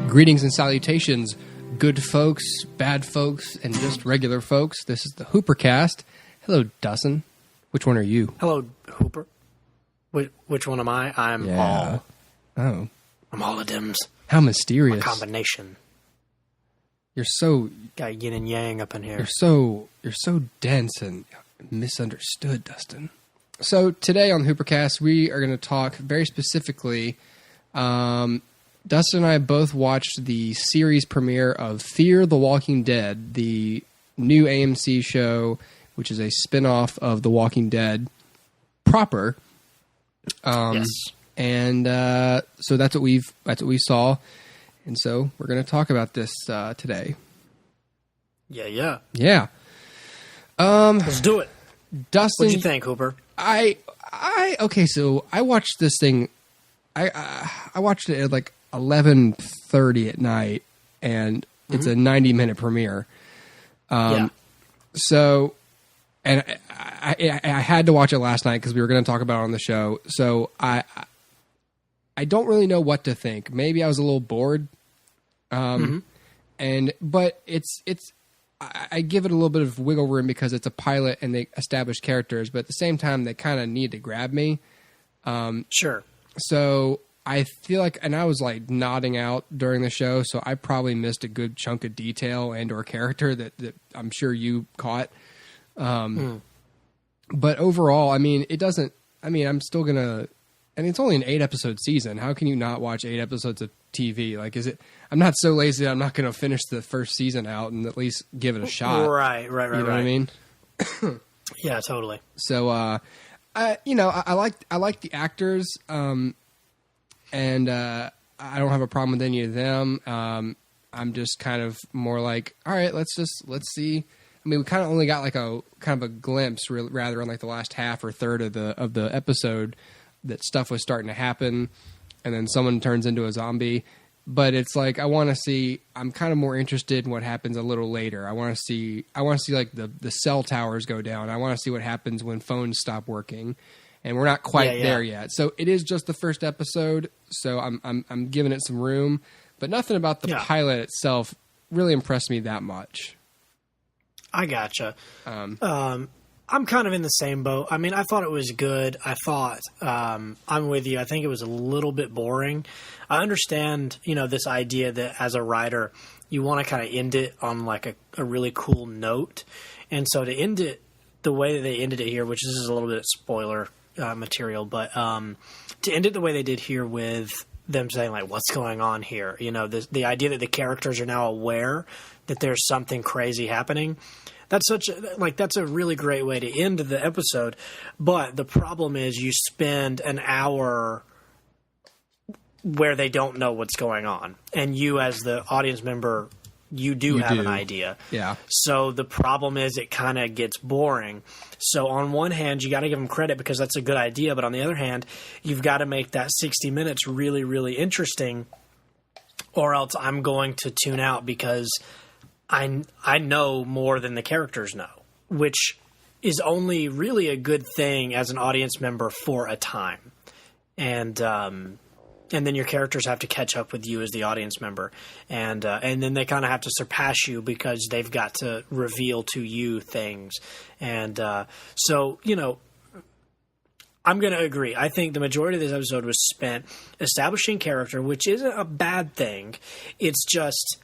Greetings and salutations, good folks, bad folks, and just regular folks. This is the HooperCast. Hello, Dustin. Which one are you? Hello, Hooper. Which one am I? I'm all. Oh. I'm all of Dims. How mysterious. A combination. You're so... Got yin and yang up in here. You're so dense and misunderstood, Dustin. So today on HooperCast, we are going to talk very specifically... Dustin and I both watched the series premiere of Fear the Walking Dead, the new AMC show, which is a spinoff of The Walking Dead proper. Yes. And so that's what we saw, and so we're going to talk about this today. Yeah. Let's do it, Dustin. What'd you think, Hooper? Okay. So I watched this thing. I watched it at like 11:30 at night, and it's a 90-minute premiere. So, and I had to watch it last night because we were going to talk about it on the show. So I don't really know what to think. Maybe I was a little bored. But I give it a little bit of wiggle room because it's a pilot and they establish characters, but at the same time they kind of need to grab me. Sure. So I feel like, and I was like nodding out during the show, so I probably missed a good chunk of detail and or character that I'm sure you caught. But overall, I mean, I'm still gonna, and it's only an 8-episode season. How can you not watch 8 episodes of TV? Like, I'm not so lazy that I'm not going to finish the first season out and at least give it a shot. Right. You know what I mean? Yeah, totally. So, I like the actors, and I don't have a problem with any of them. I'm just kind of more like, all right, let's see. I mean, we kind of only got like a kind of a glimpse, rather, on like the last half or third of the episode that stuff was starting to happen, and then someone turns into a zombie. But it's like I'm kind of more interested in what happens a little later. I want to see like the cell towers go down. I want to see what happens when phones stop working, and we're not quite there yet. So it is just the first episode, so I'm giving it some room. But nothing about the pilot itself really impressed me that much. I gotcha. I'm kind of in the same boat. I mean, I thought it was good. I thought, I'm with you. I think it was a little bit boring. I understand, this idea that as a writer, you want to kind of end it on like a really cool note. And so to end it the way that they ended it here, which this is a little bit of spoiler material, but to end it the way they did here with them saying like, what's going on here? The idea that the characters are now aware that there's something crazy happening. That's a really great way to end the episode. But the problem is you spend an hour where they don't know what's going on. And you as the audience member, you have an idea. Yeah. So the problem is it kind of gets boring. So on one hand, you got to give them credit because that's a good idea. But on the other hand, you've got to make that 60 minutes really, really interesting, or else I'm going to tune out because I know more than the characters know, which is only really a good thing as an audience member for a time. And then your characters have to catch up with you as the audience member. And then they kind of have to surpass you because they've got to reveal to you things. And so, I'm going to agree. I think the majority of this episode was spent establishing character, which isn't a bad thing. It's just...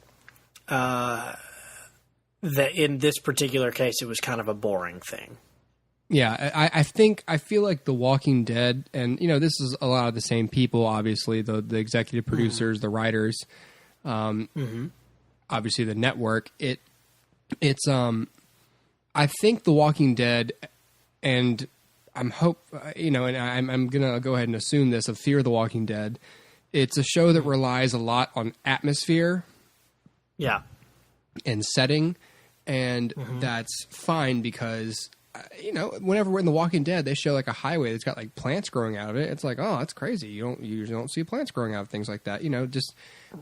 that in this particular case, it was kind of a boring thing. Yeah, I feel like The Walking Dead, and this is a lot of the same people, obviously, the executive producers, the writers, obviously the network. It's I think The Walking Dead, and I'm gonna go ahead and assume this of Fear the Walking Dead. It's a show that relies a lot on atmosphere, and setting. And that's fine because, whenever we're in The Walking Dead, they show like a highway that's got like plants growing out of it. It's like, oh, that's crazy. You usually don't see plants growing out of things like that,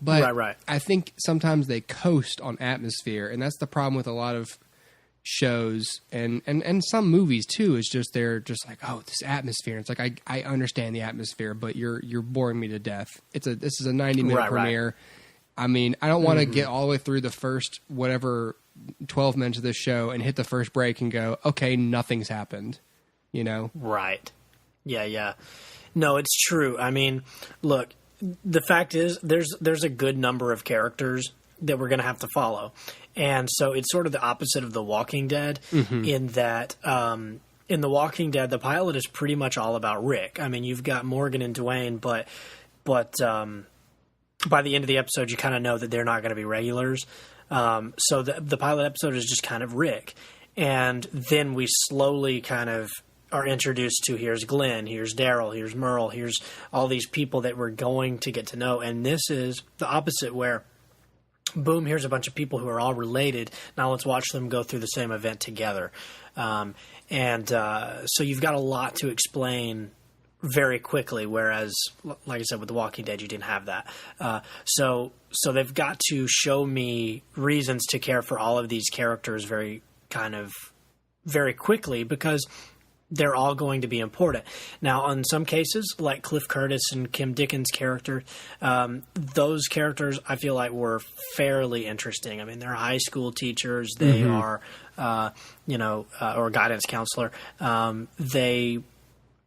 But right. I think sometimes they coast on atmosphere, and that's the problem with a lot of shows and some movies too. Is just they're just like, oh, this atmosphere. It's like I understand the atmosphere, but you're boring me to death. This is a 90-minute premiere. I mean, I don't want to get all the way through the first 12 minutes of this show and hit the first break and go, okay, nothing's happened, you know? Right. Yeah. No, it's true. I mean, look, the fact is there's a good number of characters that we're going to have to follow. And so it's sort of the opposite of The Walking Dead in that in The Walking Dead, the pilot is pretty much all about Rick. I mean, you've got Morgan and Dwayne, but by the end of the episode, you kind of know that they're not going to be regulars. So the pilot episode is just kind of Rick. And then we slowly kind of are introduced to, here's Glenn, here's Daryl, here's Merle, here's all these people that we're going to get to know. And this is the opposite, where boom, here's a bunch of people who are all related. Now let's watch them go through the same event together. So you've got a lot to explain very quickly, whereas, like I said, with The Walking Dead, you didn't have that. So they've got to show me reasons to care for all of these characters very quickly, because they're all going to be important. Now, in some cases, like Cliff Curtis and Kim Dickens' character, those characters I feel like were fairly interesting. I mean, they're high school teachers. They are, or guidance counselor. They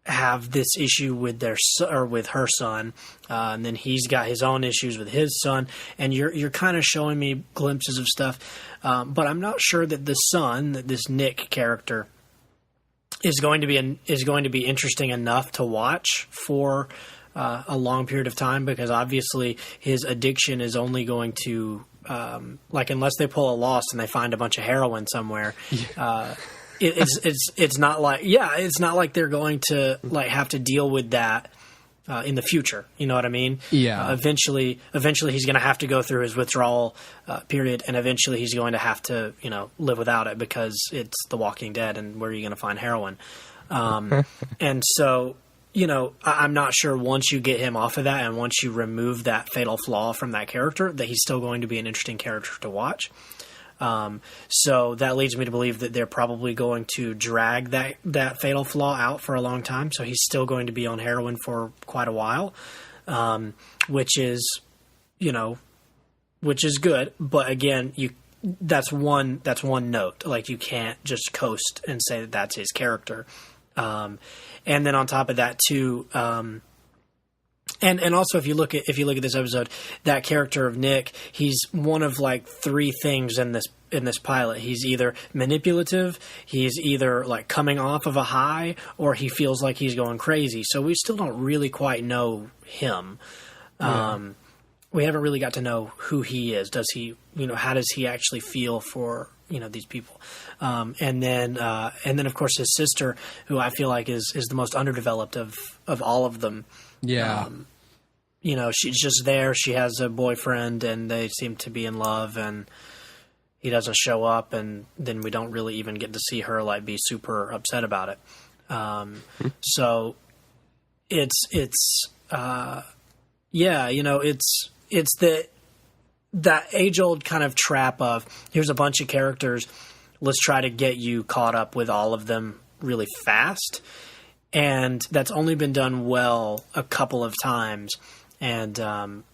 have this issue with with her son, and then he's got his own issues with his son. And you're kind of showing me glimpses of stuff, but I'm not sure that the son, that this Nick character, is going to be interesting enough to watch for a long period of time, because obviously his addiction is only going to unless they pull a Lost and they find a bunch of heroin somewhere. It's not like they're going to have to deal with that in the future. You know what I mean? Yeah. Eventually he's going to have to go through his withdrawal period, and eventually he's going to have to live without it, because it's The Walking Dead, and where are you going to find heroin? And so I'm not sure, once you get him off of that and once you remove that fatal flaw from that character, that he's still going to be an interesting character to watch. So that leads me to believe that they're probably going to drag that fatal flaw out for a long time. So he's still going to be on heroin for quite a while, which is good. But again, that's one note. Like, you can't just coast and say that that's his character. And then on top of that too, and also if you look at this episode, that character of Nick, he's one of three things in this pilot. He's either manipulative, he's either coming off of a high, or he feels like he's going crazy. So we still don't really quite know him. Yeah. We haven't really got to know who he is. Does he, how does he actually feel for these people? And then of course his sister, who I feel like is the most underdeveloped of all of them. Yeah. She's just there. She has a boyfriend, and they seem to be in love, and he doesn't show up, and then we don't really even get to see her be super upset about it. So it's that age-old kind of trap of, here's a bunch of characters, let's try to get you caught up with all of them really fast. And that's only been done well a couple of times. And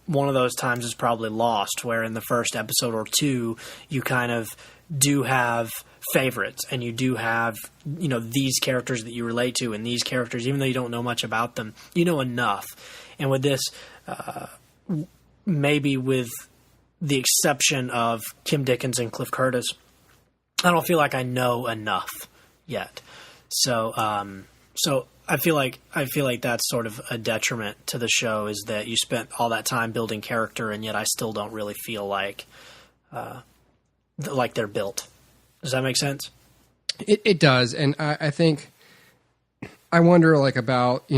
one of those times is probably Lost, where in the first episode or two, you kind of do have favorites, and you do have, these characters that you relate to, and these characters, even though you don't know much about them, you know enough. And with this, maybe with the exception of Kim Dickens and Cliff Curtis, I don't feel like I know enough yet. So I feel like that's sort of a detriment to the show, is that you spent all that time building character, and yet I still don't really feel like they're built. Does that make sense? It does, and I think I wonder about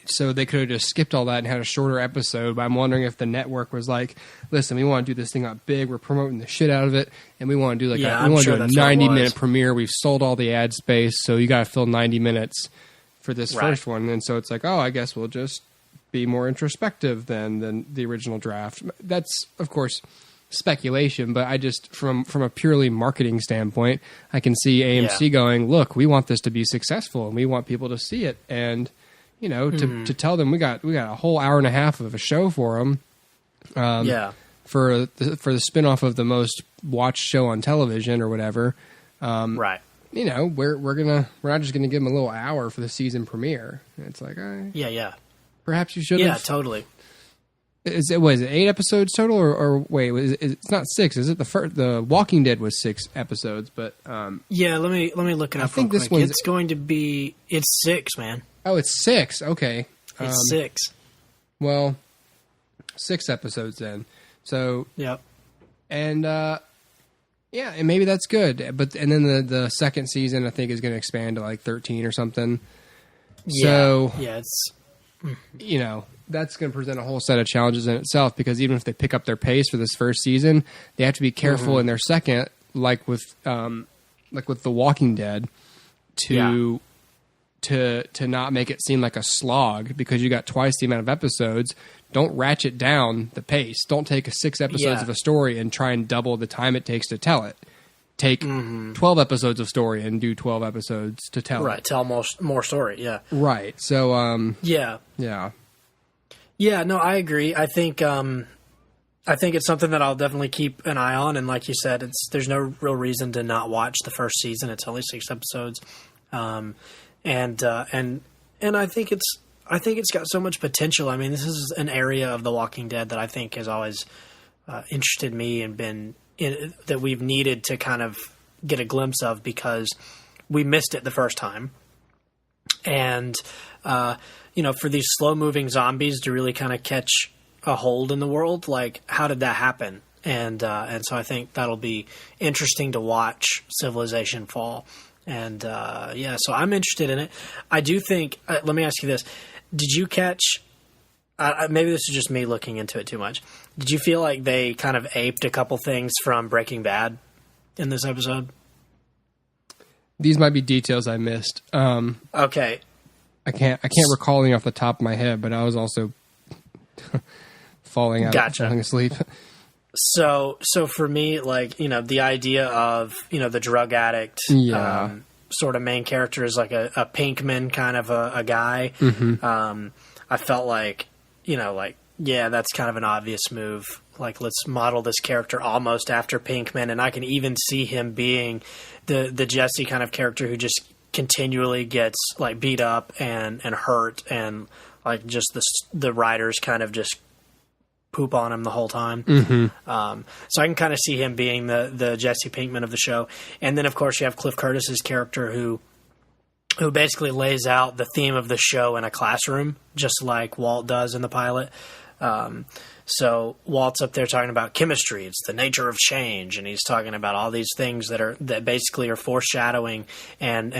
so they could have just skipped all that and had a shorter episode. But I'm wondering if the network was like, listen, we want to do this thing up big. We're promoting the shit out of it, and we want to do do a 90-minute premiere. We've sold all the ad space, so you got to fill 90 minutes for this first one. And so it's I guess we'll just be more introspective than the original draft. That's, of course, speculation, but I just, from a purely marketing standpoint, I can see AMC going, look, we want this to be successful, and we want people to see it, and to tell them we got a whole hour and a half of a show for them. for the spinoff of the most watched show on television or whatever. Right. You know, we're not just gonna give them a little hour for the season premiere. It's like, yeah. Perhaps you should. Yeah, totally. Is it 8 episodes total, or wait? It's not 6. Is it the Walking Dead was 6 episodes, but yeah. Let me look it up. I think this one. It's going to be. It's 6, man. Oh, it's 6. Okay, it's 6. Well, 6 episodes then. So yep. And yeah, and maybe that's good. But and then the second season I think is going to expand to like 13 or something. Yeah. So yeah, it's you know, that's going to present a whole set of challenges in itself, because even if they pick up their pace for this first season, they have to be careful in their second, like with The Walking Dead, to not make it seem like a slog, because you got twice the amount of episodes. Don't ratchet down the pace. Don't take 6 episodes of a story and try and double the time it takes to tell it. Take 12 episodes of story and do 12 episodes to tell it. Right, tell more story, yeah. Right, so... Yeah. Yeah. Yeah, no, I agree. I think it's something that I'll definitely keep an eye on, and like you said, there's no real reason to not watch the first season. It's only 6 episodes. And I think it's got so much potential. I mean, this is an area of The Walking Dead that I think has always interested me and been that we've needed to kind of get a glimpse of, because we missed it the first time. And, you know, for these slow moving zombies to really kind of catch a hold in the world, like, how did that happen? And so I think that'll be interesting to watch civilization fall. And, yeah, so I'm interested in it. I do think, let me ask you this. Did you catch, maybe this is just me looking into it too much. Did you feel like they kind of aped a couple things from Breaking Bad in this episode? These might be details I missed. Okay. I can't recall any off the top of my head, but I was also falling asleep. So for me, like, you know, the idea of, you know, the drug addict, sort of main character is like a Pinkman kind of a guy. I felt like, you know, like, yeah, that's kind of an obvious move. Like, let's model this character almost after Pinkman, and I can even see him being the Jesse kind of character who just continually gets like beat up and hurt, and like just the writers kind of just poop on him the whole time. So I can kind of see him being the Jesse Pinkman of the show. And then of course you have Cliff Curtis's character who basically lays out the theme of the show in a classroom, just like Walt does in the pilot. So Walt's up there talking about chemistry. It's the nature of change. And he's talking about all these things that basically are foreshadowing and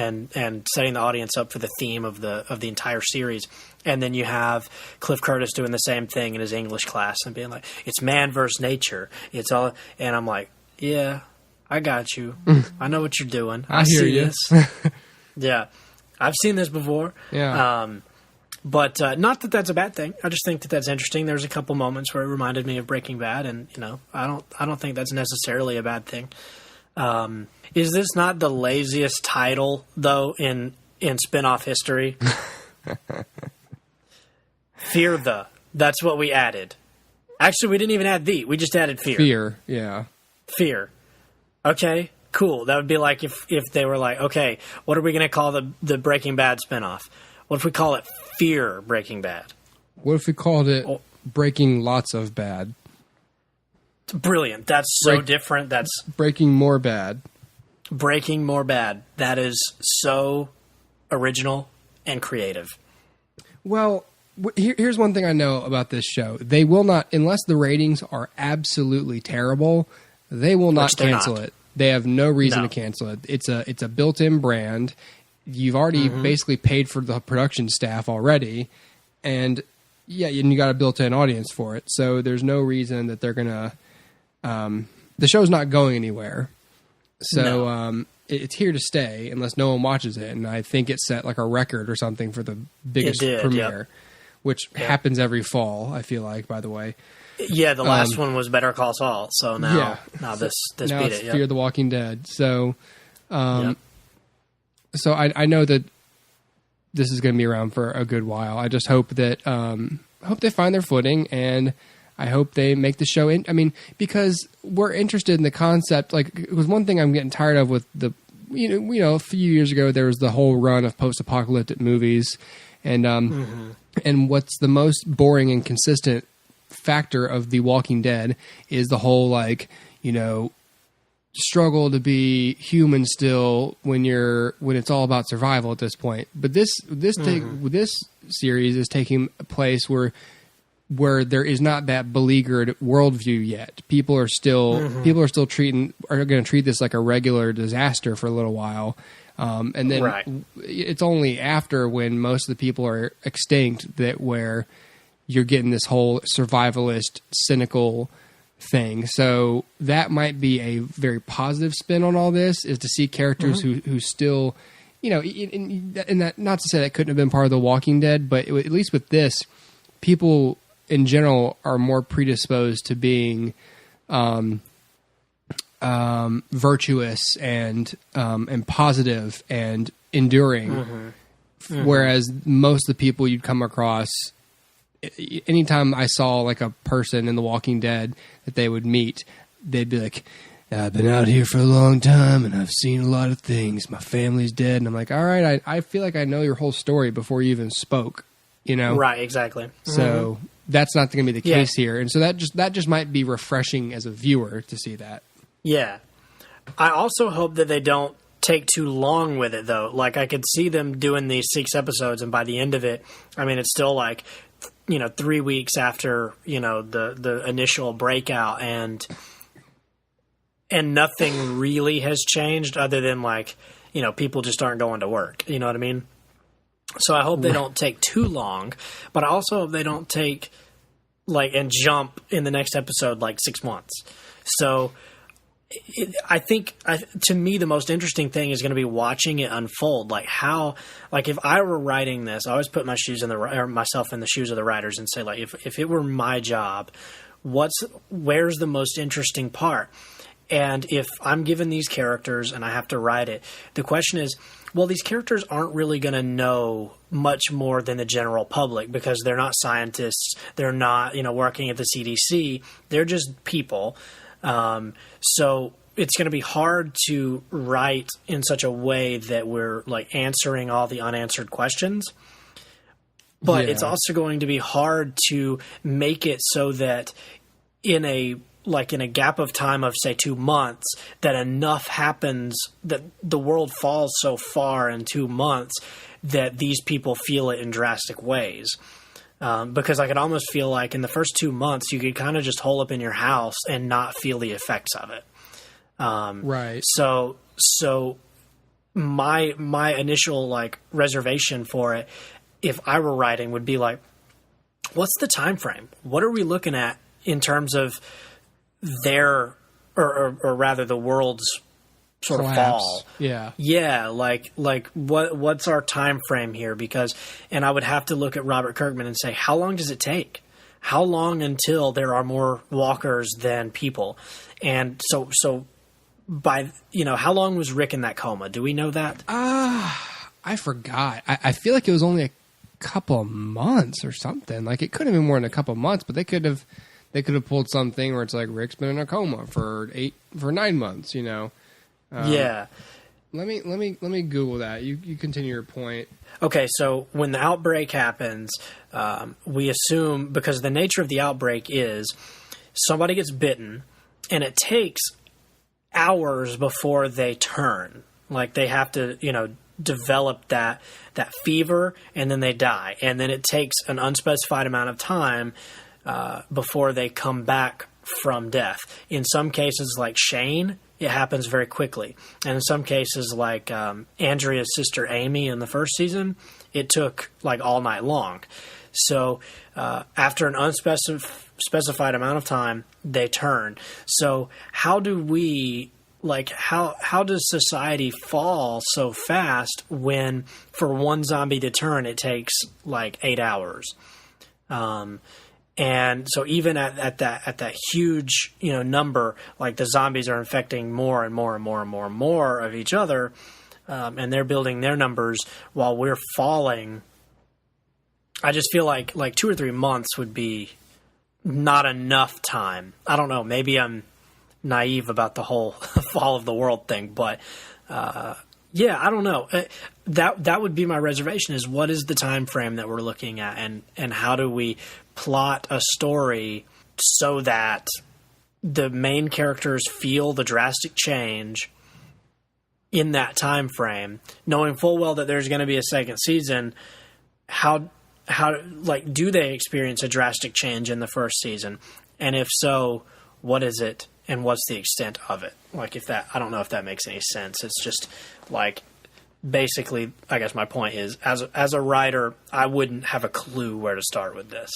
setting the audience up for the theme of the entire series. And then you have Cliff Curtis doing the same thing in his English class and being like, it's man versus nature. It's all, and I'm like, yeah, I got you. I know what you're doing. I hear see you. This. Yeah. I've seen this before. Yeah. But not that that's a bad thing. I just think that that's interesting. There's a couple moments where it reminded me of Breaking Bad, and you know, I don't think that's necessarily a bad thing. Is this not the laziest title though in spin-off history? Fear the. That's what we added. Actually, we didn't even add the. We just added fear. Fear, yeah. Fear. Okay, cool. That would be like if they were like, okay, what are we going to call the Breaking Bad spinoff? What if we call it Fear Breaking Bad? What if we called it Breaking Lots of Bad? Brilliant. That's so different. That's Breaking More Bad. Breaking More Bad. That is so original and creative. Well, here's one thing I know about this show. They will not, unless the ratings are absolutely terrible, they will not cancel it. They have no reason to cancel it. It's a built-in brand. You've already basically paid for the production staff already, and and you got a built-in audience for it. So there's no reason that they're gonna. The show's not going anywhere, so it's here to stay unless no one watches it. And I think it set like a record or something for the biggest premiere, which happens every fall. I feel like, by the way. Yeah, the last one was Better Call Saul. So now this now beat it's it. Fear the Walking Dead. So. So I know that this is going to be around for a good while. I just hope that hope they find their footing, and I hope they make the show because we're interested in the concept. Like, it was one thing I'm getting tired of with the, a few years ago, there was the whole run of post-apocalyptic movies, and and what's the most boring and consistent factor of The Walking Dead is the whole, like, struggle to be human still when it's all about survival at this point. But this series is taking place where there is not that beleaguered worldview yet. People are still going to treat this like a regular disaster for a little while. And then it's only after, when most of the people are extinct, that where you're getting this whole survivalist, cynical thing. So that might be a very positive spin on all this, is to see characters who still, and that, not to say that couldn't have been part of The Walking Dead, but at least with this, people in general are more predisposed to being virtuous and positive and enduring. Whereas most of the people you'd come across, anytime I saw like a person in The Walking Dead that they would meet, they'd be like, I've been out here for a long time and I've seen a lot of things. My family's dead. And I'm like, all right, I feel like I know your whole story before you even spoke, Right, exactly. So that's not going to be the case here. And so that just might be refreshing as a viewer to see that. Yeah. I also hope that they don't take too long with it, though. Like, I could see them doing these 6 episodes, and by the end of it, it's still like, 3 weeks after, the initial breakout, and nothing really has changed other than, like, people just aren't going to work. You know what I mean? So I hope they don't take too long, but I also hope they don't take, like, and jump in the next episode, like, 6 months. So I think, to me, the most interesting thing is going to be watching it unfold. Like, how, like, if I were writing this, I always put myself in the shoes of the writers and say, like, if it were my job, where's the most interesting part? And if I'm given these characters and I have to write it, the question is, well, these characters aren't really going to know much more than the general public, because they're not scientists. They're not, working at the CDC. They're just people. So it's going to be hard to write in such a way that we're, like, answering all the unanswered questions. But it's also going to be hard to make it so that in a gap of time of, say, 2 months, that enough happens, that the world falls so far in 2 months that these people feel it in drastic ways. Because I could almost feel like in the first 2 months, you could kind of just hole up in your house and not feel the effects of it. Right. So my initial, like, reservation for it, if I were writing, would be like, what's the time frame? What are we looking at in terms of their, or rather the world's sort of fall? Yeah. Like what's our time frame here? Because, and I would have to look at Robert Kirkman and say, how long does it take? How long until there are more walkers than people? And so by, how long was Rick in that coma? Do we know that? I forgot. I feel like it was only a couple of months or something. Like, it could have been more than a couple of months, but they could have pulled something where it's like, Rick's been in a coma for 9 months, Yeah. Let me Google that. You continue your point. Okay, so when the outbreak happens, we assume, because the nature of the outbreak is somebody gets bitten, and it takes hours before they turn. Like, they have to, develop that fever, and then they die. And then it takes an unspecified amount of time before they come back from death. In some cases, like Shane, it happens very quickly. And in some cases, like Andrea's sister Amy in the first season, it took, like, all night long. So after an unspecified amount of time, they turn. So how do we, like, how does society fall so fast when for one zombie to turn, it takes, like, 8 hours? And so even at that huge, number, like, the zombies are infecting more and more and more and more and more of each other, and they're building their numbers while we're falling. I just feel like 2 or 3 months would be not enough time. I don't know. Maybe I'm naive about the whole fall of the world thing, but yeah, I don't know. That would be my reservation, is what is the time frame that we're looking at, and how do we plot a story so that the main characters feel the drastic change in that time frame, knowing full well that there's going to be a second season. How like, do they experience a drastic change in the first season? And if so, what is it? And what's the extent of it? Like, if that, I don't know if that makes any sense. It's just like, basically, I guess my point is, as a writer, I wouldn't have a clue where to start with this.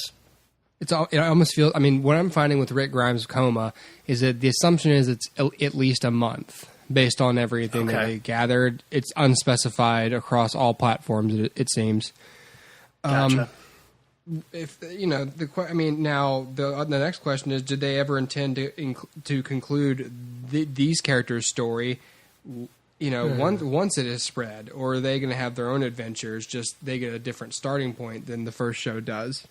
It almost feels, I mean, what I'm finding with Rick Grimes' Coma is that the assumption is it's at least a month based on everything that they gathered. It's unspecified across all platforms, it seems. Gotcha. If now the next question is: did they ever intend to conclude these characters' story? Once it is spread, or are they going to have their own adventures? Just they get a different starting point than the first show does.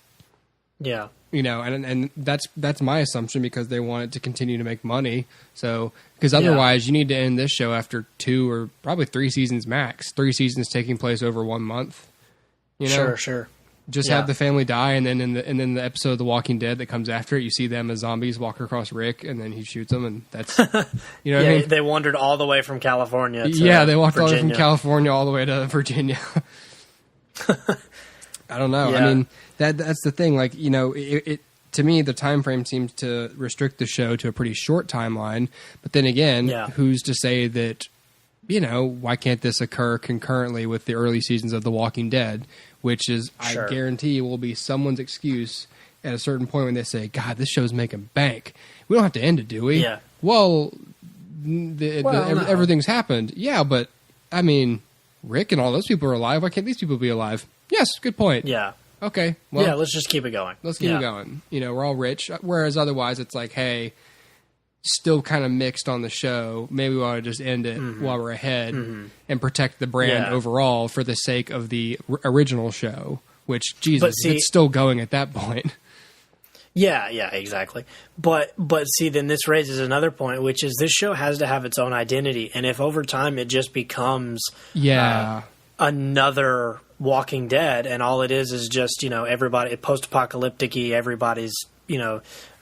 Yeah, and that's my assumption, because they want it to continue to make money. So, because otherwise, you need to end this show after 2 or probably 3 seasons max. 3 seasons taking place over 1 month. Sure. Just have the family die, and then in the episode of The Walking Dead that comes after it, you see them as zombies walk across Rick, and then he shoots them, and that's what I mean? They wandered all the way from California. They walked all the way from California all the way to Virginia. I don't know. Yeah. I mean, that's the thing. Like, it to me, the time frame seems to restrict the show to a pretty short timeline. But then again, who's to say that? Why can't this occur concurrently with the early seasons of The Walking Dead? Which is, I guarantee, will be someone's excuse at a certain point when they say, God, this show's making bank. We don't have to end it, do we? Yeah. Well, everything's happened. Yeah, but, I mean, Rick and all those people are alive. Why can't these people be alive? Yes, good point. Yeah. Okay. Well, yeah, let's just keep it going. Let's keep it going. We're all rich. Whereas otherwise, it's like, hey, still kind of mixed on the show. Maybe we ought to just end it while we're ahead and protect the brand overall for the sake of the original show, which, Jesus, it's still going at that point. Yeah, exactly. But see, then this raises another point, which is this show has to have its own identity. And if over time it just becomes another Walking Dead, and all it is just, everybody, post-apocalyptic-y, everybody's,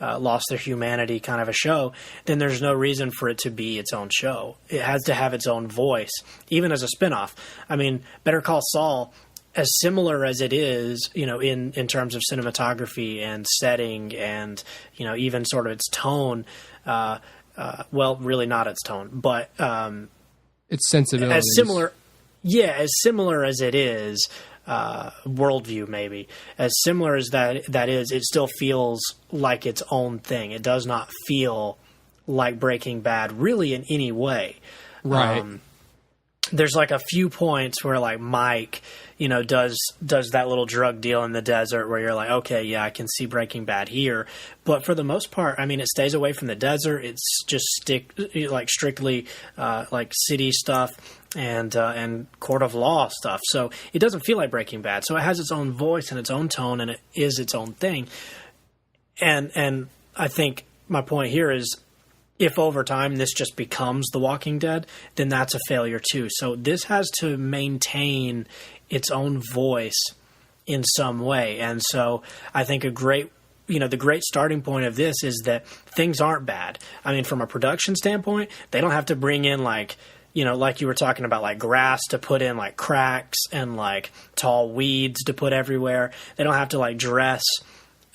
lost their humanity kind of a show, then there's no reason for it to be its own show. It has to have its own voice, even as a spinoff. I mean, Better Call Saul, as similar as it is, in terms of cinematography and setting and, even sort of its tone, well, really not its tone, but its sensibilities. As similar as it is, worldview maybe, as similar as that is, it still feels like its own thing. It does not feel like Breaking Bad really in any way. Right. There's like a few points where like Mike, does that little drug deal in the desert where you're like, okay, yeah, I can see Breaking Bad here. But for the most part, I mean, it stays away from the desert. It's just strictly like city stuff and court of law stuff. So it doesn't feel like Breaking Bad. So it has its own voice and its own tone, and it is its own thing. And I think my point here is, if over time this just becomes The Walking Dead, then that's a failure too. So this has to maintain its own voice in some way. And so I think the great starting point of this is that things aren't bad. I mean, from a production standpoint, they don't have to bring in like you were talking about, like grass to put in like cracks and like tall weeds to put everywhere. They don't have to like dress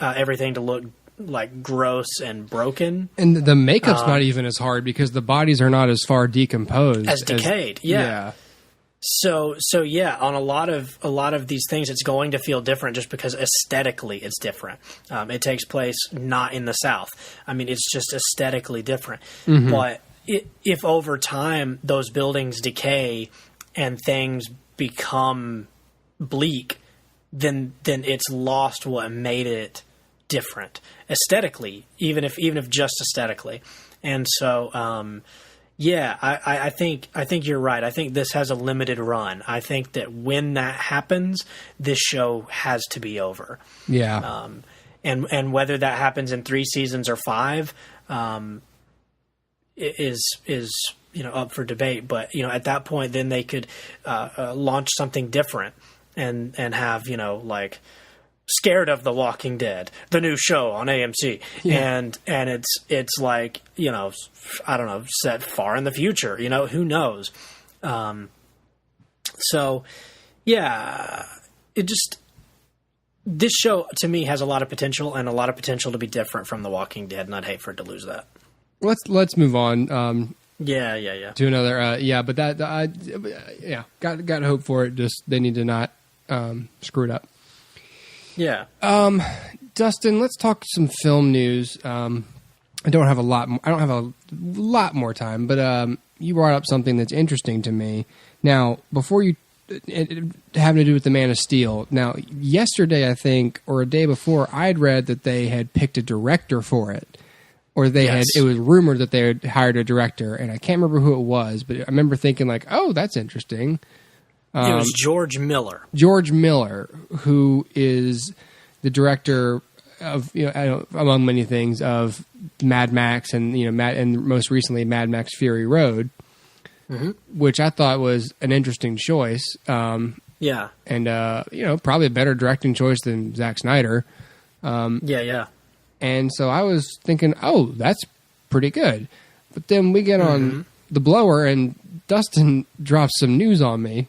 everything to look like gross and broken, and the makeup's not even as hard because the bodies are not as far decomposed as decayed. So yeah, on a lot of these things, it's going to feel different just because aesthetically it's different. It takes place not in the South. I mean, it's just aesthetically different. But if over time those buildings decay and things become bleak, then it's lost what made it different aesthetically, even if just aesthetically. And so I think you're right. I think this has a limited run. I think that when that happens, this show has to be over. and whether that happens in 3 seasons or 5 is up for debate. But at that point, then they could launch something different and have like Scared of the Walking Dead, the new show on AMC, and it's like I don't know, set far in the future. Who knows? So yeah, this show to me has a lot of potential and a lot of potential to be different from The Walking Dead, and I'd hate for it to lose that. Let's move on. Yeah. To another, but got hope for it. Just they need to not screw it up. Yeah. Dustin, let's talk some film news. I don't have a lot more time, but you brought up something that's interesting to me. Now, before you having to do with the Man of Steel. Now, yesterday, I think, or a day before, I'd read that they had picked a director for it. Or it was rumored that they had hired a director, and I can't remember who it was, but I remember thinking like, oh, that's interesting. It was George Miller. George Miller, who is the director of, among many things, of Mad Max and, and most recently Mad Max Fury Road, which I thought was an interesting choice. Yeah. And, probably a better directing choice than Zack Snyder. Yeah. And so I was thinking, oh, that's pretty good. But then we get on the blower and Dustin drops some news on me.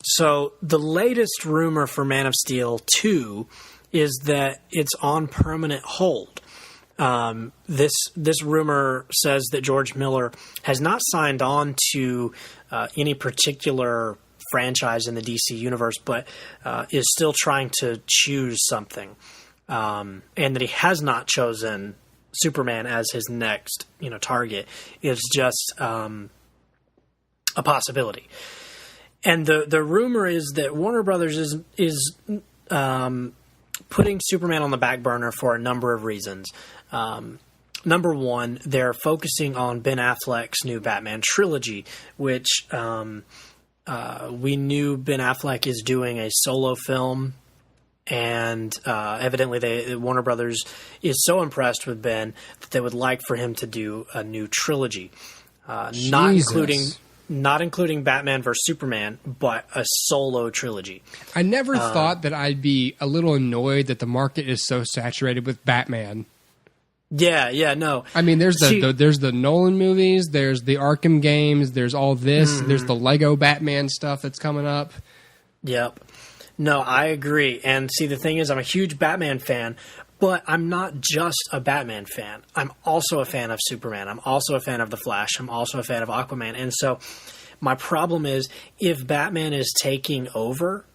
So the latest rumor for Man of Steel 2 is that it's on permanent hold. This rumor says that George Miller has not signed on to any particular franchise in the DC universe, but is still trying to choose something. And that he has not chosen Superman as his next, target. It's just a possibility. And the rumor is that Warner Brothers is putting Superman on the back burner for a number of reasons. Number one, they're focusing on Ben Affleck's new Batman trilogy, which we knew Ben Affleck is doing a solo film. And evidently, Warner Brothers is so impressed with Ben that they would like for him to do a new trilogy, not including Batman vs Superman, but a solo trilogy. I never thought that I'd be a little annoyed that the market is so saturated with Batman. Yeah, no. I mean, there's the Nolan movies, there's the Arkham games, there's all this, there's the Lego Batman stuff that's coming up. Yep. No, I agree. And see, the thing is, I'm a huge Batman fan, but I'm not just a Batman fan. I'm also a fan of Superman. I'm also a fan of The Flash. I'm also a fan of Aquaman. And so my problem is, if Batman is taking over,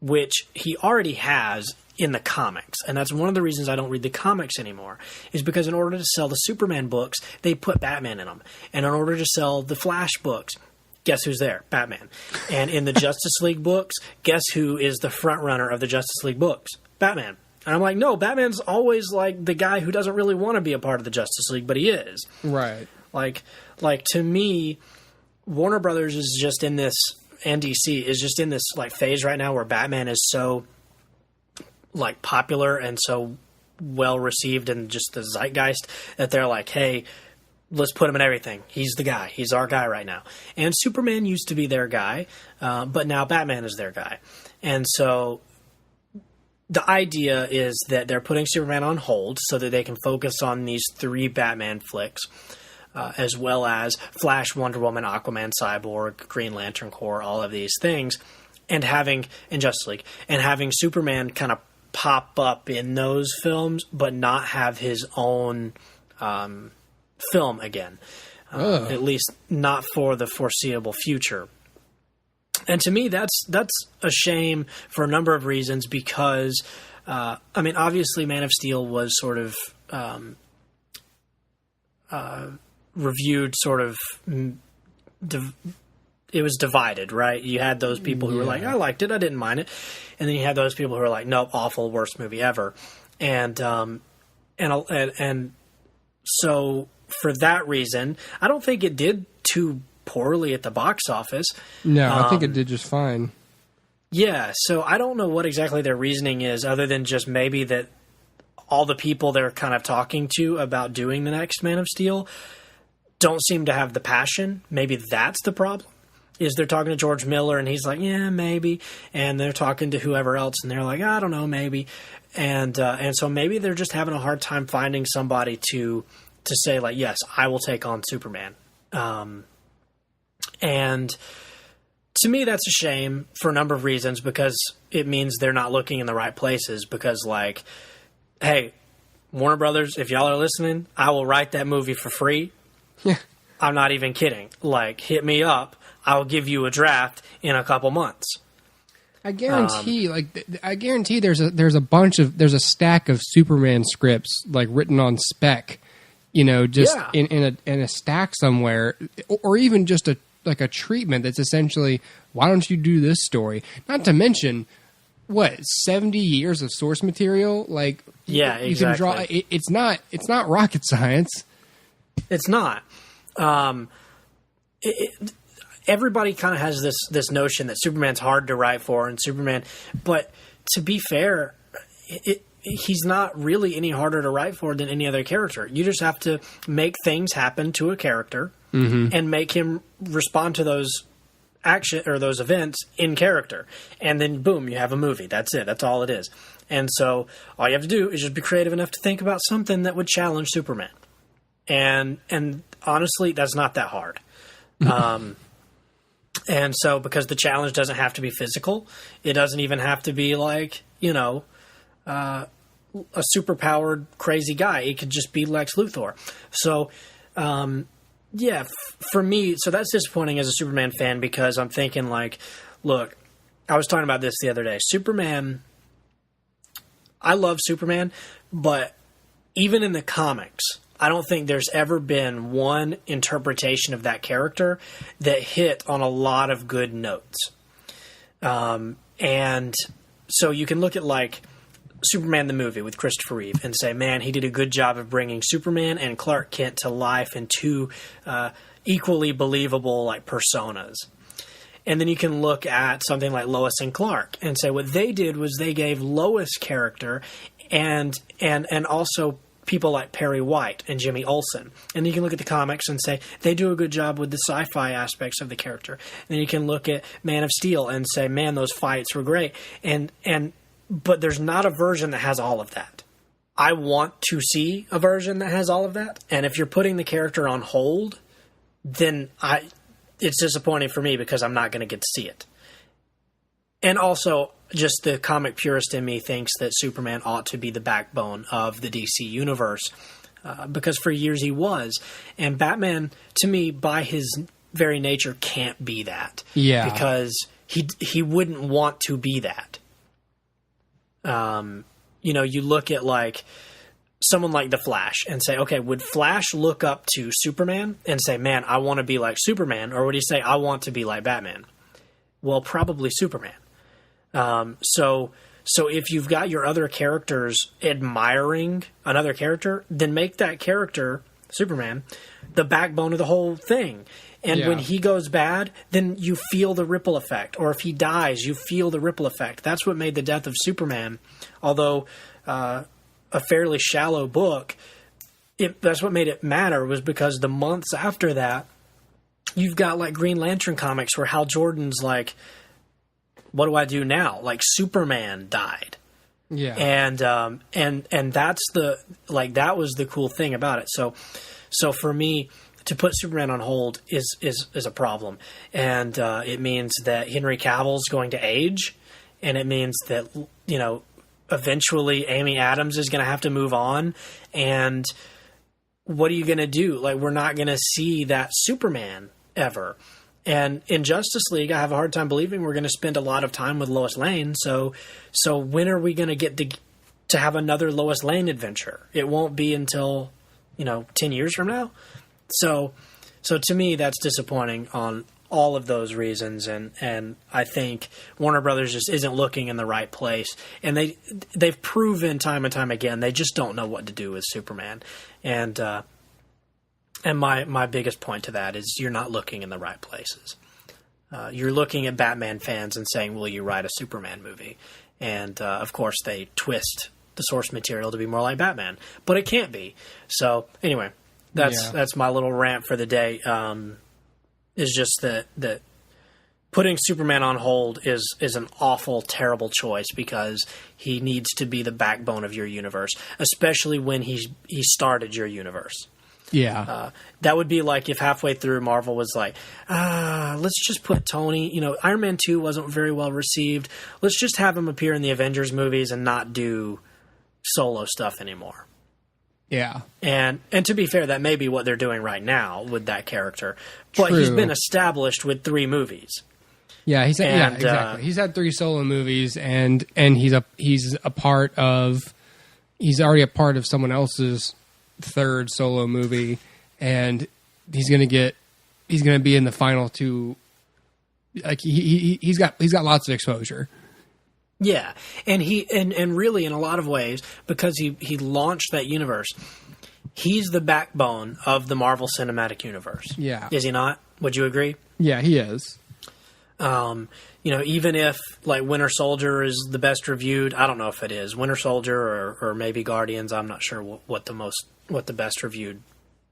which he already has in the comics, and that's one of the reasons I don't read the comics anymore, is because in order to sell the Superman books, they put Batman in them. And in order to sell the Flash books, guess who's there? Batman. And in the Justice League books, guess who is the front runner of the Justice League books? Batman. And I'm like, no, Batman's always like the guy who doesn't really want to be a part of the Justice League, but he is. Right. Like to me, Warner Brothers is just in this, and DC is just in this like phase right now where Batman is so like popular and so well received in just the zeitgeist that they're like, hey, let's put him in everything. He's the guy. He's our guy right now. And Superman used to be their guy, but now Batman is their guy. And so the idea is that they're putting Superman on hold so that they can focus on these 3 Batman flicks, as well as Flash, Wonder Woman, Aquaman, Cyborg, Green Lantern Corps, all of these things, and Justice League, and having Superman kind of pop up in those films, but not have his own film again, at least not for the foreseeable future. And to me, that's a shame for a number of reasons, because obviously Man of Steel was sort of reviewed sort of it was divided, right? You had those people who were like, I liked it, I didn't mind it, and then you had those people who were like, nope, awful, worst movie ever. And so for that reason, I don't think it did too poorly at the box office. No, I think it did just fine. Yeah, so I don't know what exactly their reasoning is, other than just maybe that all the people they're kind of talking to about doing the next Man of Steel don't seem to have the passion. Maybe that's the problem. Is they're talking to George Miller and he's like, yeah, maybe, and they're talking to whoever else and they're like, I don't know, maybe, and so maybe they're just having a hard time finding somebody to say like, yes, I will take on Superman, and to me that's a shame for a number of reasons, because it means they're not looking in the right places. Because like, hey, Warner Brothers, if y'all are listening, I will write that movie for free. Yeah. I'm not even kidding. Like, hit me up. I'll give you a draft in a couple months. I guarantee, there's a stack of Superman scripts like written on spec, in a stack somewhere, or even just a treatment that's essentially, why don't you do this story? Not to mention, 70 years of source material. Like, yeah, exactly. You can draw. It's not rocket science. It's not. Everybody kind of has this notion that Superman's hard to write for, and Superman, but to be fair, he's not really any harder to write for than any other character. You just have to make things happen to a character and make him respond to those action or those events in character, and then boom, you have a movie. That's it. That's all it is. And so all you have to do is just be creative enough to think about something that would challenge Superman. And honestly, that's not that hard. And so, because the challenge doesn't have to be physical, it doesn't even have to be like, a superpowered crazy guy. It could just be Lex Luthor. So, for me, so that's disappointing as a Superman fan, because I'm thinking like, look, I was talking about this the other day. Superman, I love Superman, but even in the comics, I don't think there's ever been one interpretation of that character that hit on a lot of good notes. And so you can look at like Superman the movie with Christopher Reeve and say, man, he did a good job of bringing Superman and Clark Kent to life in two equally believable like personas. And then you can look at something like Lois and Clark and say what they did was they gave Lois character and also people like Perry White and Jimmy Olsen. And you can look at the comics and say they do a good job with the sci-fi aspects of the character. And then you can look at Man of Steel and say, man, those fights were great. But there's not a version that has all of that. I want to see a version that has all of that. And if you're putting the character on hold, then it's disappointing for me, because I'm not going to get to see it. And also, just the comic purist in me thinks that Superman ought to be the backbone of the DC universe, because for years he was. And Batman, to me, by his very nature, can't be that. Yeah. Because he wouldn't want to be that. You look at like someone like the Flash and say, okay, would Flash look up to Superman and say, man, I want to be like Superman? Or would he say, I want to be like Batman? Well, probably Superman. So if you've got your other characters admiring another character, then make that character, Superman, the backbone of the whole thing. And when he goes bad, then you feel the ripple effect. Or if he dies, you feel the ripple effect. That's what made the death of Superman, although a fairly shallow book, that's what made it matter, was because the months after that, you've got like Green Lantern comics where Hal Jordan's like, what do I do now? Like, Superman died. Yeah. And that's that was the cool thing about it. So for me, to put Superman on hold is a problem. And it means that Henry Cavill's going to age, and it means that, eventually Amy Adams is going to have to move on. And what are you going to do? Like, we're not going to see that Superman ever. And in Justice League, I have a hard time believing we're going to spend a lot of time with Lois Lane. So when are we going to get to have another Lois Lane adventure? It won't be until, 10 years from now. So to me, that's disappointing on all of those reasons. And I think Warner Brothers just isn't looking in the right place. And they've proven time and time again, they just don't know what to do with Superman. And my biggest point to that is you're not looking in the right places. You're looking at Batman fans and saying, will you write a Superman movie? And, of course, they twist the source material to be more like Batman, but it can't be. So anyway, that's my little rant for the day. Is just that putting Superman on hold is an awful, terrible choice because he needs to be the backbone of your universe, especially when he started your universe. Yeah. That would be like if halfway through Marvel was like, let's just put Tony, Iron Man 2 wasn't very well received. Let's just have him appear in the Avengers movies and not do solo stuff anymore. Yeah. And to be fair, that may be what they're doing right now with that character. But True. he's been established with 3 movies. Yeah, exactly. He's had 3 solo movies and he's already a part of someone else's 3rd solo movie, and he's gonna be in the final 2. Like he's got lots of exposure. Yeah, and and really in a lot of ways, because he launched that universe, he's the backbone of the Marvel Cinematic Universe. Yeah, is he not? Would you agree? Yeah, he is. Even if like Winter Soldier is the best reviewed, I don't know if it is Winter Soldier or maybe Guardians. I'm not sure what the best reviewed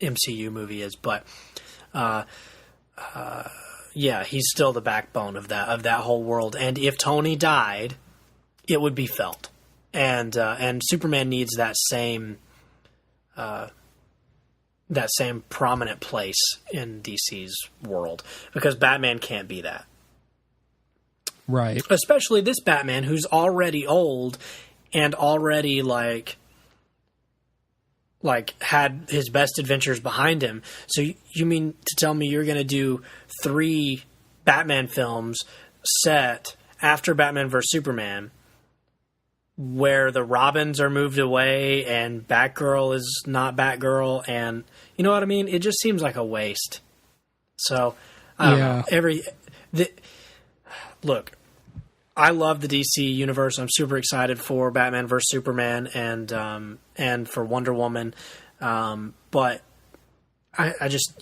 MCU movie is, but yeah, he's still the backbone of that whole world. And if Tony died, it would be felt. And Superman needs that same prominent place in DC's world, because Batman can't be that. Right. Especially this Batman, who's already old and already like had his best adventures behind him. So you mean to tell me you're going to do 3 Batman films set after Batman vs. Superman, where the Robins are moved away and Batgirl is not Batgirl, and you know what I mean? It just seems like a waste. So I don't know. Look, I love the DC universe. I'm super excited for Batman vs. Superman and for Wonder Woman. But I just,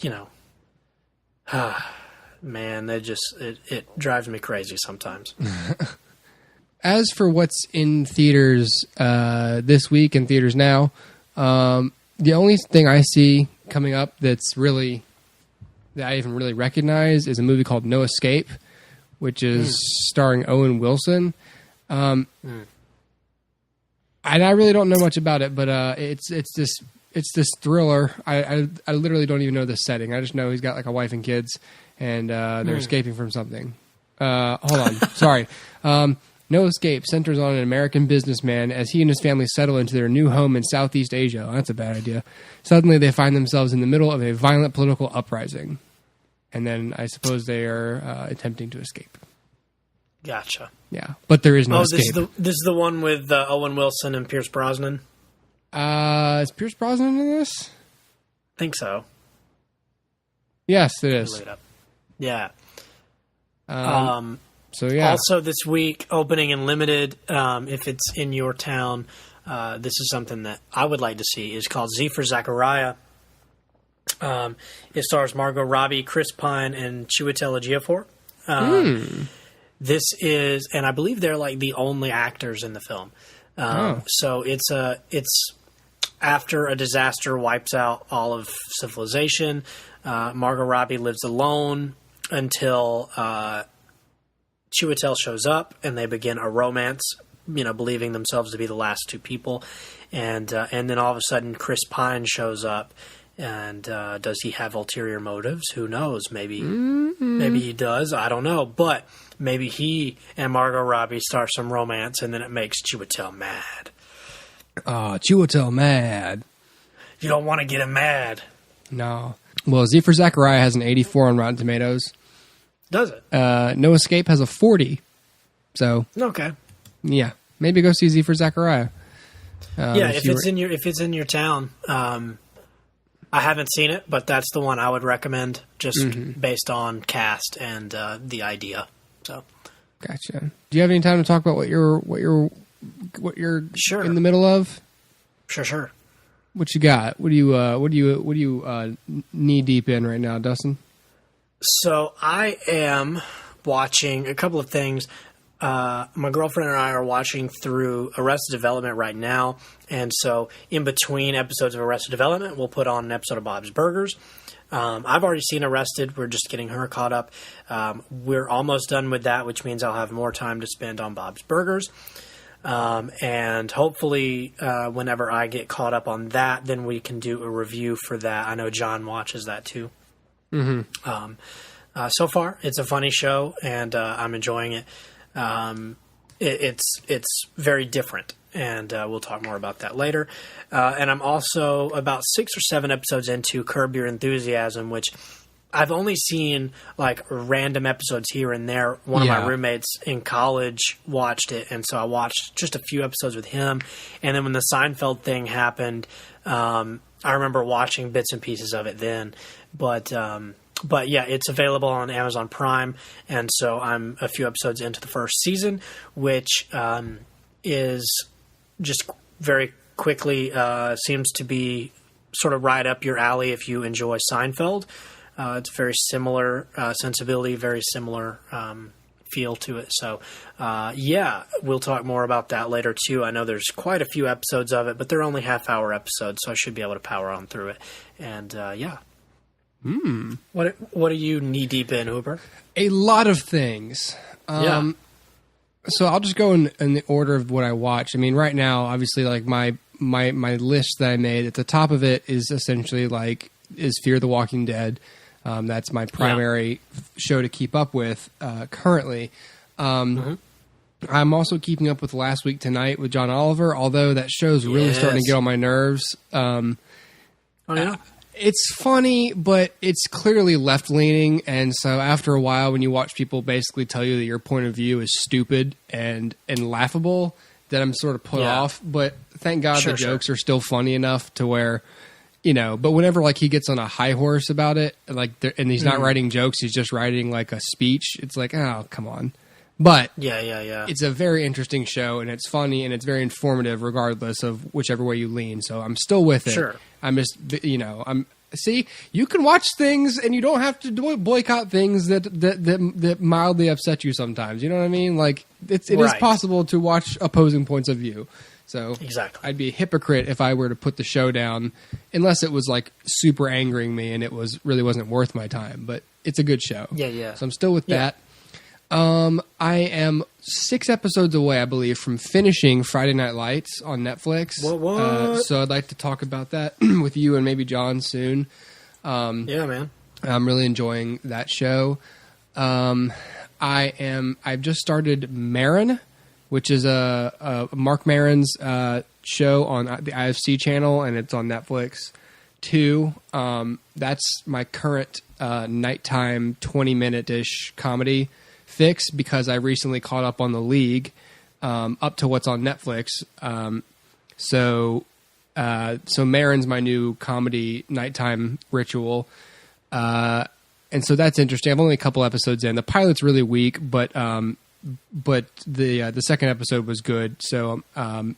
man, it drives me crazy sometimes. As for what's in theaters this week and theaters now, the only thing I see coming up that I even really recognize is a movie called No Escape, which is starring Owen Wilson. And I really don't know much about it, but it's this thriller. I literally don't even know the setting. I just know he's got like a wife and kids, and they're escaping from something. Hold on, sorry. No Escape centers on an American businessman as he and his family settle into their new home in Southeast Asia. Oh, that's a bad idea. Suddenly, they find themselves in the middle of a violent political uprising. And then I suppose they are attempting to escape. Gotcha. Yeah, but there is no escape. This is the one with Owen Wilson and Pierce Brosnan? Is Pierce Brosnan in this? I think so. Yes, it is. Yeah. So, yeah. Also this week, opening in limited, if it's in your town, this is something that I would like to see, is called Z for Zachariah. It stars Margot Robbie, Chris Pine, and Chiwetel Ejiofor. This is, and I believe they're like the only actors in the film. So it's after a disaster wipes out all of civilization. Margot Robbie lives alone until Chiwetel shows up, and they begin a romance, believing themselves to be the last 2 people. And then all of a sudden Chris Pine shows up. And does he have ulterior motives? Who knows? Maybe he does. I don't know. But maybe he and Margot Robbie start some romance, and then it makes Chiwetel mad. Chiwetel mad. You don't want to get him mad. No. Well, Z for Zachariah has an 84 on Rotten Tomatoes. Does it? No Escape has a 40. So okay. Yeah, maybe go see Z for Zachariah. If it's in your town. I haven't seen it, but that's the one I would recommend, just based on cast and the idea. So, gotcha. Do you have any time to talk about what you're sure in the middle of? Sure. What you got? What do you knee deep in right now, Dustin? So I am watching a couple of things. my girlfriend and I are watching through Arrested Development right now, and so in between episodes of Arrested Development, we'll put on an episode of Bob's Burgers. I've already seen Arrested. We're just getting her caught up. We're almost done with that, which means I'll have more time to spend on Bob's Burgers. And hopefully, whenever I get caught up on that, then we can do a review for that. I know John watches that too. Mm-hmm. So far, it's a funny show, and I'm enjoying it. It's very different, and we'll talk more about that later. And I'm also about 6 or 7 episodes into Curb Your Enthusiasm, which I've only seen like random episodes here and there. One of my roommates in college watched it, and so I watched just a few episodes with him. And then when the Seinfeld thing happened, I remember watching bits and pieces of it then. But yeah, it's available on Amazon Prime, and so I'm a few episodes into the first season, which is just very quickly seems to be sort of right up your alley if you enjoy Seinfeld. It's very similar sensibility, very similar feel to it. So, yeah, we'll talk more about that later, too. I know there's quite a few episodes of it, but they're only half-hour episodes, so I should be able to power on through it. And, yeah. What are you knee-deep in, Hooper? A lot of things. So I'll just go in the order of what I watched. I mean, right now, obviously, like my list that I made, at the top of it is essentially is Fear the Walking Dead. That's my primary show to keep up with currently. I'm also keeping up with Last Week Tonight with John Oliver, although that show's really starting to get on my nerves. It's funny, but it's clearly left-leaning, and so after a while, when you watch people basically tell you that your point of view is stupid and laughable, then I'm sort of put off. But thank God the jokes are still funny enough to where, but whenever he gets on a high horse about it, and he's not writing jokes, he's just writing like a speech, it's like, oh, come on. But it's a very interesting show, and it's funny, and it's very informative regardless of whichever way you lean. So I'm still with it. Sure. I'm just, see, you can watch things, and you don't have to boycott things that mildly upset you sometimes. You know what I mean? It is possible to watch opposing points of view. So exactly. I'd be a hypocrite if I were to put the show down, unless it was super angering me and it really wasn't worth my time. But it's a good show. Yeah. So I'm still with that. I am 6 episodes away, I believe, from finishing Friday Night Lights on Netflix. What? So I'd like to talk about that with you and maybe John soon. Yeah, man. I'm really enjoying that show. I've just started Maron, which is a Mark Maron's show on the IFC channel, and it's on Netflix too. That's my current nighttime 20-minute-ish comedy fix because I recently caught up on The League, up to what's on Netflix. So Maron's my new comedy nighttime ritual. And so that's interesting. I've only a couple episodes in. The pilot's really weak, but the second episode was good. So a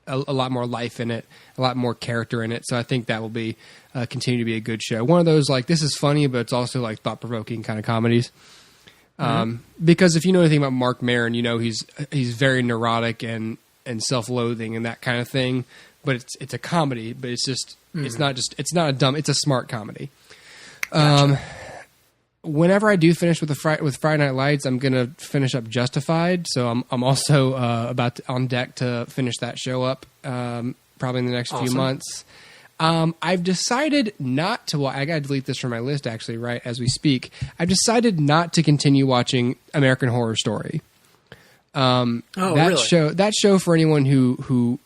lot more life in it, a lot more character in it. So I think that will be continue to be a good show. One of those this is funny, but it's also thought provoking kind of comedies. Because if you know anything about Mark Maron, he's very neurotic and self-loathing and that kind of thing. But it's a comedy, but it's just it's not a dumb, it's a smart comedy. Gotcha. Whenever I do finish with Friday Night Lights, I'm gonna finish up Justified. So I'm also on deck to finish that show up probably in the next few months. I've decided not to watch. I gotta delete this from my list actually, right as we speak. I've decided not to continue watching American Horror Story. That show for anyone who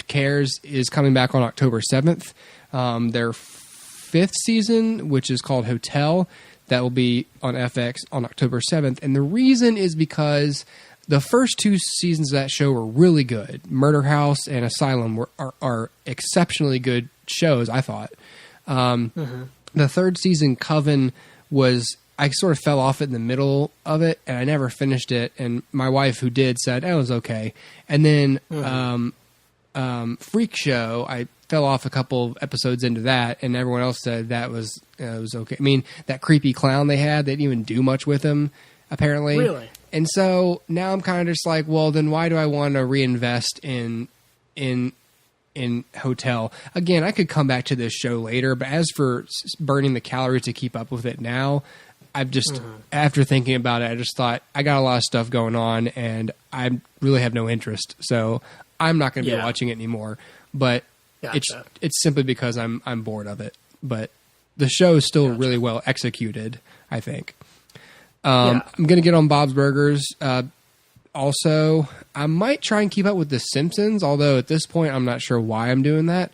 cares is coming back on October 7th. Their 5th season, which is called Hotel, that will be on FX on October 7th. And the reason is because the first 2 seasons of that show were really good. Murder House and Asylum are exceptionally good shows, I thought. The 3rd season, Coven, I sort of fell off it in the middle of it, and I never finished it. And my wife, who did, said, it was okay. And then Freak Show, I fell off a couple of episodes into that, and everyone else said that was it was okay. I mean, that creepy clown they didn't even do much with him, apparently. Really? And so now I'm kind of just like, well, then why do I want to reinvest in Hotel? Again, I could come back to this show later, but as for burning the calories to keep up with it now, I've just, after thinking about it, I just thought I got a lot of stuff going on and I really have no interest. So I'm not going to be watching it anymore. But it's simply because I'm bored of it. But the show is still really well executed, I think. I'm going to get on Bob's Burgers. Also, I might try and keep up with The Simpsons, although at this point I'm not sure why I'm doing that.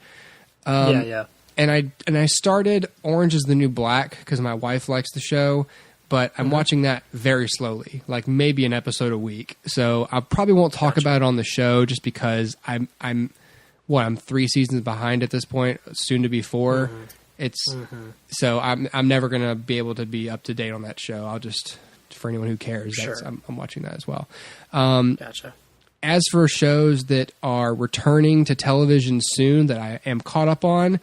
And I started Orange is the New Black because my wife likes the show, but I'm watching that very slowly, like maybe an episode a week. So I probably won't talk about it on the show just because I'm 3 seasons behind at this point, soon to be 4. So I'm never going to be able to be up to date on that show. I'll just, for anyone who cares, I'm watching that as well. As for shows that are returning to television soon that I am caught up on,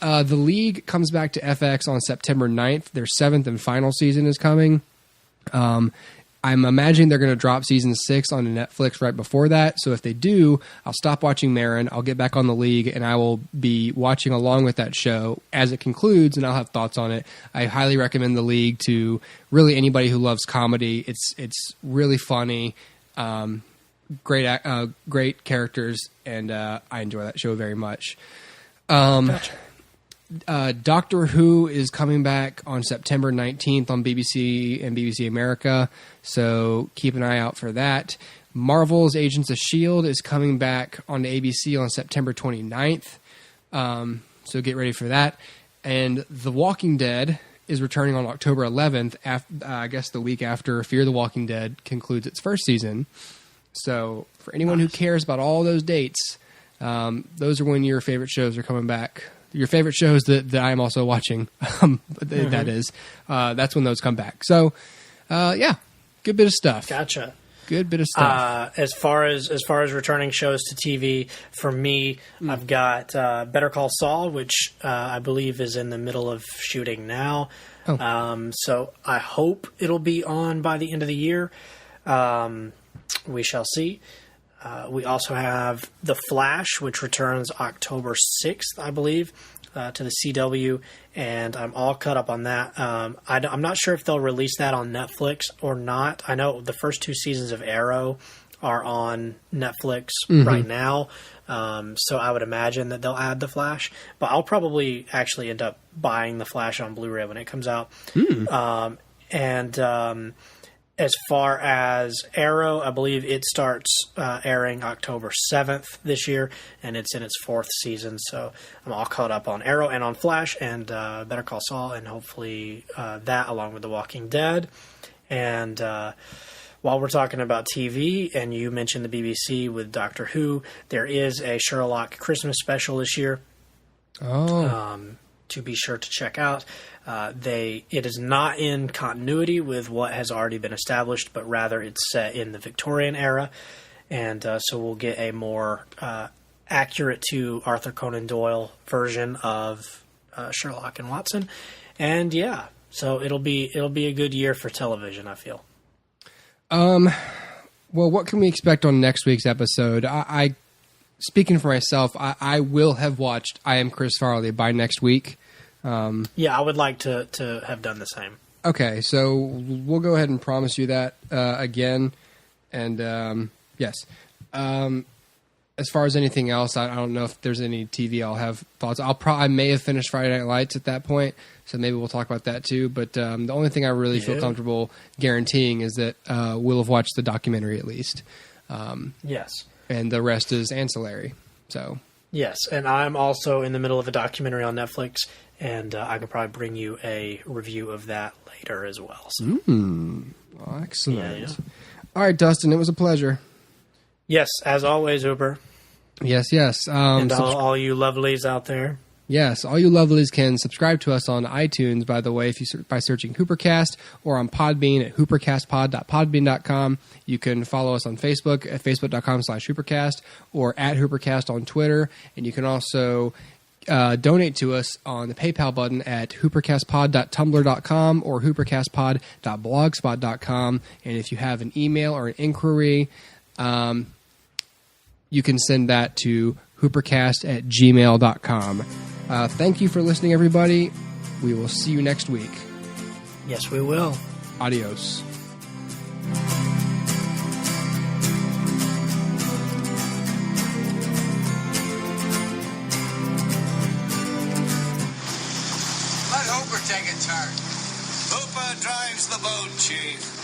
The League comes back to FX on September 9th. Their 7th and final season is coming. I'm imagining they're going to drop season 6 on Netflix right before that. So if they do, I'll stop watching Marin. I'll get back on The League, and I will be watching along with that show as it concludes, and I'll have thoughts on it. I highly recommend The League to really anybody who loves comedy. It's really funny, great characters, and I enjoy that show very much. Doctor Who is coming back on September 19th on BBC and BBC America, so keep an eye out for that. Marvel's Agents of S.H.I.E.L.D. is coming back on ABC on September 29th, so get ready for that. And The Walking Dead is returning on October 11th, I guess the week after Fear the Walking Dead concludes its first season. So for anyone who cares about all those dates, those are when your favorite shows are coming back. Your favorite shows that I'm also watching, that is. That's when those come back. So, good bit of stuff. Gotcha. Good bit of stuff. As far as returning shows to TV, for me, I've got Better Call Saul, which I believe is in the middle of shooting now. So I hope it'll be on by the end of the year. We shall see. We also have The Flash, which returns October 6th, I believe, to the CW, and I'm all caught up on that. I'm not sure if they'll release that on Netflix or not. I know the first 2 seasons of Arrow are on Netflix right now, so I would imagine that they'll add The Flash, but I'll probably actually end up buying The Flash on Blu-ray when it comes out. As far as Arrow, I believe it starts airing October 7th this year, and it's in its 4th season. So I'm all caught up on Arrow and on Flash and Better Call Saul, and hopefully that along with The Walking Dead. And while we're talking about TV, and you mentioned the BBC with Doctor Who, there is a Sherlock Christmas special this year. To be sure to check out. It is not in continuity with what has already been established, but rather it's set in the Victorian era, and so we'll get a more accurate to Arthur Conan Doyle version of Sherlock and Watson, and so it'll be a good year for television, I feel. Well, what can we expect on next week's episode? I speaking for myself, I will have watched I Am Chris Farley by next week. I would like to have done the same. Okay, so we'll go ahead and promise you that again. And yes. As far as anything else, I don't know if there's any TV I'll have thoughts. I may have finished Friday Night Lights at that point, so maybe we'll talk about that too. But the only thing I really feel comfortable guaranteeing is that we'll have watched the documentary at least. Yes. And the rest is ancillary. So yes, and I'm also in the middle of a documentary on Netflix, and I can probably bring you a review of that later as well. So. Well, excellent. All right, Dustin, it was a pleasure. Yes, as always, Uber. Yes. And all you lovelies out there. Yes, all you lovelies can subscribe to us on iTunes, by the way, by searching HooperCast, or on Podbean at hoopercastpod.podbean.com. You can follow us on Facebook at facebook.com/HooperCast, or at HooperCast on Twitter. And you can also donate to us on the PayPal button at hoopercastpod.tumblr.com or hoopercastpod.blogspot.com. And if you have an email or an inquiry, you can send that to hoopercast@gmail.com. Thank you for listening, everybody. We will see you next week. Yes, we will. Adios. Let Hooper take a turn. Hooper drives the boat, Chief.